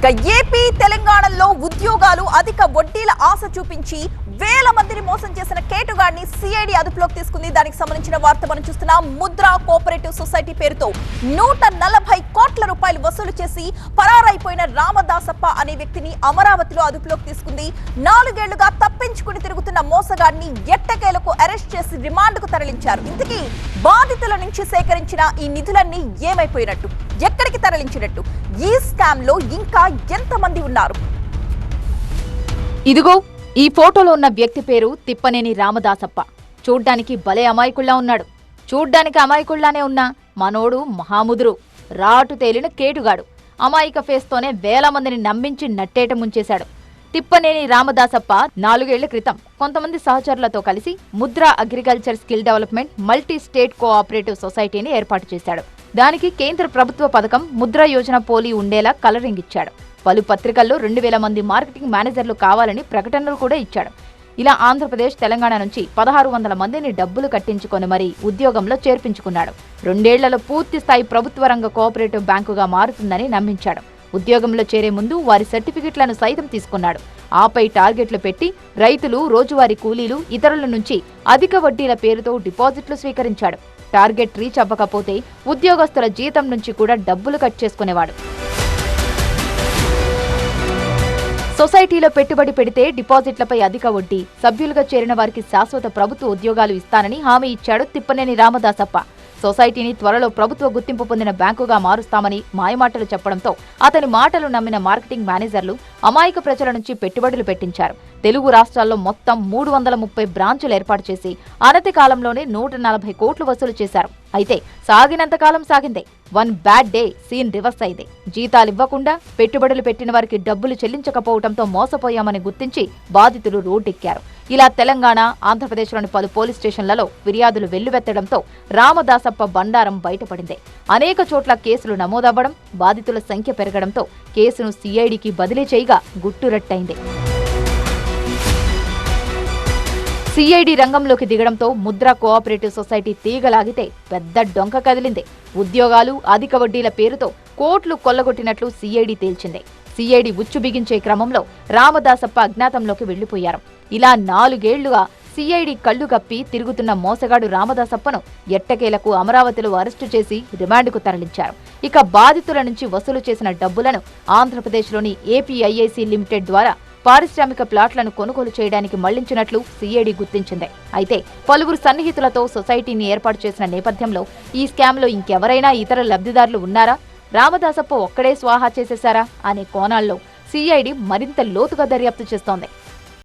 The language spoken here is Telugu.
ఇక ఏపీ తెలంగాణలో ఉద్యోగాలు అధిక వడ్డీల ఆశ చూపించి వేల మందిని మోసం చేసిన కేటుగాడిని సిఐడి అదుపులోకి తీసుకుంది. దానికి సంబంధించిన వార్త మనం చూస్తున్నాం. ముద్రా కోఆపరేటివ్ సొసైటీ పేరుతో 140 కోట్ల రూపాయలు వసూలు చేసి పరారైపోయిన రామదాసప్ప అనే వ్యక్తిని అమరావతిలో అదుపులోకి తీసుకుంది. 4 ఏళ్లుగా తప్పించుకుని తిరుగుతున్న మోసగాడిని ఎట్టకేలకు అరెస్ట్ చేసి రిమాండ్కు తరలించారు. ఇంతకీ బాధితుల నుంచి సేకరించిన ఈ నిధులన్నీ ఏమైపోయినట్టు, ఎక్కడికి తరలించినట్టు, ఈ స్కామ్ లో ఇంకా ఎంతమంది ఉన్నారు? ఇదిగో ఈ ఫోటోలో ఉన్న వ్యక్తి పేరు తిప్పనేని రామదాసప్ప. చూడ్డానికి భలే అమాయకుల్లా ఉన్నాడు. చూడ్డానికి అమాయకుల్లానే ఉన్నా మనోడు మహాముదురు, రాటు తేలిన కేటుగాడు. అమాయక ఫేస్తోనే వేల మందిని నమ్మించి నట్టేట ముంచేశాడు. తిప్పనేని రామదాసప్ప 4 ఏళ్ల క్రితం కొంతమంది సహచరులతో కలిసి Mudra agriculture skill development multi state cooperative సొసైటీని ఏర్పాటు చేశాడు. దానికి కేంద్ర ప్రభుత్వ పథకం ముద్రా యోజన పోలి ఉండేలా కలరింగ్ ఇచ్చాడు. పలు పత్రికల్లో 2000 మంది మార్కెటింగ్ మేనేజర్లు కావాలని ప్రకటనలు కూడా ఇచ్చాడు. ఇలా ఆంధ్రప్రదేశ్, తెలంగాణ నుంచి 1600 మందిని డబ్బులు కట్టించుకొని మరీ ఉద్యోగంలో చేర్పించుకున్నాడు. 2 ఏళ్లలో పూర్తి స్థాయి ప్రభుత్వ రంగ కోఆపరేటివ్ బ్యాంకుగా మారుతుందని నమ్మించాడు. ఉద్యోగంలో చేరే ముందు వారి సర్టిఫికెట్లను సైతం తీసుకున్నాడు. ఆపై టార్గెట్లు పెట్టి రైతులు, రోజువారీ కూలీలు, ఇతరుల నుంచి అధిక వడ్డీల పేరుతో డిపాజిట్లు స్వీకరించాడు. టార్గెట్ రీచ్ అవ్వకపోతే ఉద్యోగస్తుల జీతం నుంచి కూడా డబ్బులు కట్ చేసుకునేవాడు. సొసైటీలో పెట్టుబడి పెడితే డిపాజిట్లపై అధిక వడ్డీ, సభ్యులుగా చేరిన వారికి శాశ్వత ప్రభుత్వ ఉద్యోగాలు ఇస్తానని హామీ ఇచ్చాడు తిప్పనేని రామదాసప్ప. సొసైటీని త్వరలో ప్రభుత్వ గుర్తింపు పొందిన బ్యాంకుగా మారుస్తామని మాయమాటలు చెప్పడంతో అతని మాటలు నమ్మిన మార్కెటింగ్ మేనేజర్లు అమాయక ప్రజల నుంచి పెట్టుబడులు పెట్టించారు. తెలుగు రాష్ట్రాల్లో మొత్తం 330 బ్రాంచులు ఏర్పాటు చేసి అనతి కాలంలోనే 140 కోట్లు వసూలు చేశారు. అయితే సాగినంతకాలం సాగిందే. 1 బ్యాడ్ డే సీన్ రివర్స్ అయింది. జీతాలు ఇవ్వకుండా పెట్టుబడులు పెట్టిన వారికి డబ్బులు చెల్లించకపోవడంతో మోసపోయామని గుర్తించి బాధితులు రోడ్డెక్కారు. ఇలా తెలంగాణ, ఆంధ్రప్రదేశ్లోని పలు పోలీస్ స్టేషన్లలో ఫిర్యాదులు వెల్లువెత్తడంతో రామదాసప్ప బండారం బయటపడింది. అనేక చోట్ల కేసులు నమోదవ్వడం, బాధితుల సంఖ్య పెరగడంతో కేసును సిఐడికి బదిలీ చేయగా గుట్టురట్టయింది. సిఐడి రంగంలోకి దిగడంతో ముద్రా కోఆపరేటివ్ సొసైటీ తీగలాగితే పెద్ద డొంక కదిలింది. ఉద్యోగాలు, అధిక వడ్డీల పేరుతో కోట్లు కొల్లగొట్టినట్లు సిఐడి తేల్చింది. సిఐడి ఉచ్చు బిగించే క్రమంలో రామదాసప్ప అజ్ఞాతంలోకి వెళ్లిపోయారు. ఇలా 4 ఏళ్లుగా సిఐడి కళ్లు కప్పి తిరుగుతున్న మోసగాడు రామదాసప్పను ఎట్టకేలకు అమరావతిలో అరెస్టు చేసి రిమాండ్కు తరలించారు. ఇక బాధితుల నుంచి వసూలు చేసిన డబ్బులను ఆంధ్రప్రదేశ్లోని ఏపీఐఐసి లిమిటెడ్ ద్వారా పారిశ్రామిక ప్లాట్లను కొనుగోలు చేయడానికి మళ్లించినట్లు సిఐడి గుర్తించింది. అయితే పలువురు సన్నిహితులతో సొసైటీని ఏర్పాటు చేసిన నేపథ్యంలో ఈ స్కామ్లో ఇంకెవరైనా ఇతర లబ్ధిదారులు ఉన్నారా, రామదాసప్ప ఒక్కడే స్వాహా చేసేశారా అనే కోణాల్లో సిఐడి మరింత లోతుగా దర్యాప్తు చేస్తోంది.